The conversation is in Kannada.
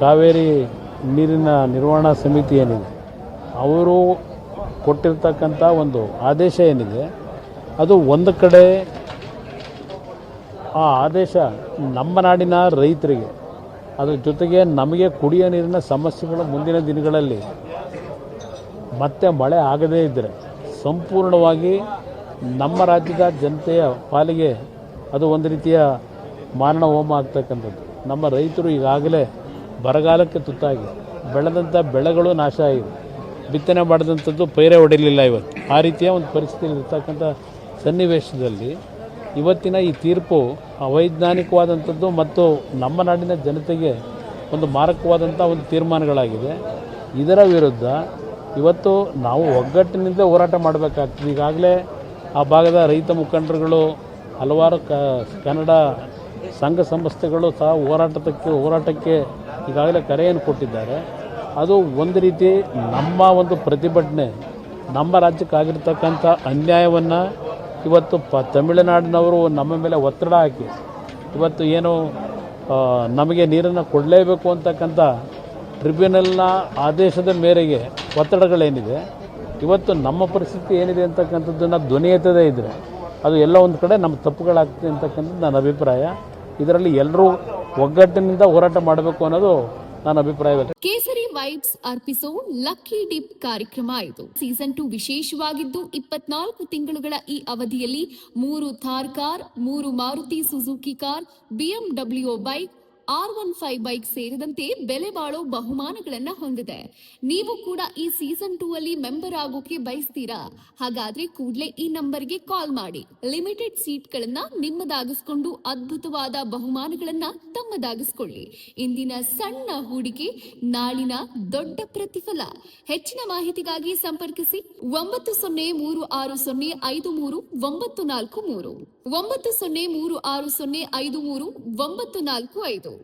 ಕಾವೇರಿ ನೀರಿನ ನಿರ್ವಹಣಾ ಸಮಿತಿ ಏನಿದೆ ಅವರು ಕೊಟ್ಟಿರ್ತಕ್ಕಂಥ ಒಂದು ಆದೇಶ ಏನಿದೆ ಅದು ಒಂದು ಕಡೆ ಆ ಆದೇಶ ನಮ್ಮ ನಾಡಿನ ರೈತರಿಗೆ ಅದರ ಜೊತೆಗೆ ನಮಗೆ ಕುಡಿಯೋ ನೀರಿನ ಸಮಸ್ಯೆಗಳು ಮುಂದಿನ ದಿನಗಳಲ್ಲಿ ಮತ್ತೆ ಮಳೆ ಆಗದೇ ಇದ್ದರೆ ಸಂಪೂರ್ಣವಾಗಿ ನಮ್ಮ ರಾಜ್ಯದ ಜನತೆಯ ಪಾಲಿಗೆ ಅದು ಒಂದು ರೀತಿಯ ಮಾರಣ ಹೋಮ ಆಗ್ತಕ್ಕಂಥದ್ದು. ನಮ್ಮ ರೈತರು ಈಗಾಗಲೇ ಬರಗಾಲಕ್ಕೆ ತುತ್ತಾಗಿ ಬೆಳೆದಂಥ ಬೆಳೆಗಳು ನಾಶ ಆಗಿದೆ, ಬಿತ್ತನೆ ಮಾಡಿದಂಥದ್ದು ಪೈರೇ ಹೊಡಿಲಿಲ್ಲ ಇವತ್ತು. ಆ ರೀತಿಯ ಒಂದು ಪರಿಸ್ಥಿತಿ ಇರ್ತಕ್ಕಂಥ ಸನ್ನಿವೇಶದಲ್ಲಿ ಇವತ್ತಿನ ಈ ತೀರ್ಪು ಅವೈಜ್ಞಾನಿಕವಾದಂಥದ್ದು ಮತ್ತು ನಮ್ಮ ನಾಡಿನ ಜನತೆಗೆ ಒಂದು ಮಾರಕವಾದಂಥ ಒಂದು ತೀರ್ಮಾನಗಳಾಗಿದೆ. ಇದರ ವಿರುದ್ಧ ಇವತ್ತು ನಾವು ಒಗ್ಗಟ್ಟಿನಿಂದ ಹೋರಾಟ ಮಾಡಬೇಕಾಗ್ತದೆ. ಈಗಾಗಲೇ ಆ ಭಾಗದ ರೈತ ಮುಖಂಡರುಗಳು ಹಲವಾರು ಕನ್ನಡ ಸಂಘ ಸಂಸ್ಥೆಗಳು ಸಹ ಹೋರಾಟಕ್ಕೆ ಈಗಾಗಲೇ ಕರೆಯನ್ನು ಕೊಟ್ಟಿದ್ದಾರೆ. ಅದು ಒಂದು ರೀತಿ ನಮ್ಮ ಒಂದು ಪ್ರತಿಭಟನೆ ನಮ್ಮ ರಾಜ್ಯಕ್ಕಾಗಿರ್ತಕ್ಕಂಥ ಅನ್ಯಾಯವನ್ನು ಇವತ್ತು ತಮಿಳುನಾಡಿನವರು ನಮ್ಮ ಮೇಲೆ ಒತ್ತಡ ಹಾಕಿ ಇವತ್ತು ಏನು ನಮಗೆ ನೀರನ್ನು ಕೊಡಲೇಬೇಕು ಅಂತಕ್ಕಂಥ ಟ್ರಿಬ್ಯುನಲ್ನ ಆದೇಶದ ಮೇರೆಗೆ ಒತ್ತಡಗಳೇನಿದೆ ಇವತ್ತು ನಮ್ಮ ಪರಿಸ್ಥಿತಿ ಏನಿದೆ ಅಂತಕ್ಕಂಥದ್ದನ್ನು ಧ್ವನಿ ಎತ್ತದೇ ಇದ್ದರೆ ಅದು ಎಲ್ಲ ಒಂದು ಕಡೆ ನಮ್ಮ ತಪ್ಪುಗಳಾಗ್ತದೆ ಅಂತಕ್ಕಂಥದ್ದು ನನ್ನ ಅಭಿಪ್ರಾಯ. ಇದರಲ್ಲಿ ಎಲ್ಲರೂ ಒಗ್ಗಟ್ಟಿನಿಂದ ಹೋರಾಟ ಮಾಡಬೇಕು ಅನ್ನೋದು ನನ್ನ ಅಭಿಪ್ರಾಯವಿದೆ. ಕೇಸರಿ ವೈಬ್ಸ್ ಅರ್ಪಿಸೋ ಲಕ್ಕಿ ಡಿಪ್ ಕಾರ್ಯಕ್ರಮ ಇದು. ಸೀಸನ್ 2 ವಿಶೇಷವಾಗಿದ್ದು 24 ತಿಂಗಳುಗಳ ಈ ಅವಧಿಯಲ್ಲಿ 3 Thar car, 3 Maruti Suzuki car, BMW bike, R15 bike ಸೇರಿದಂತೆ ಬೆಲೆ ಬಾಳೋ ಬಹುಮಾನಗಳನ್ನ ಹೊಂದಿದೆ. ನೀವು ಕೂಡ ಈ ಸೀಸನ್ 2 ಅಲ್ಲಿ ಮೆಂಬರ್ ಆಗೋಕೆ ಬಯಸ್ತೀರಾ? ಹಾಗಾದ್ರೆ ಕೂಡಲೇ ಈ ನಂಬರ್ಗೆ ಕಾಲ್ ಮಾಡಿ ಲಿಮಿಟೆಡ್ ಸೀಟ್ಗಳನ್ನ ನಿಮ್ಮದಾಗಿಸ್ಕೊಂಡು ಅದ್ಭುತವಾದ ಬಹುಮಾನಗಳನ್ನ ತಮ್ಮದಾಗಿಸ್ಕೊಳ್ಳಿ. ಇಂದಿನ ಸಣ್ಣ ಹೂಡಿಕೆ ನಾಳಿನ ದೊಡ್ಡ ಪ್ರತಿಫಲ. ಹೆಚ್ಚಿನ ಮಾಹಿತಿಗಾಗಿ ಸಂಪರ್ಕಿಸಿ 9036053943 9036053945.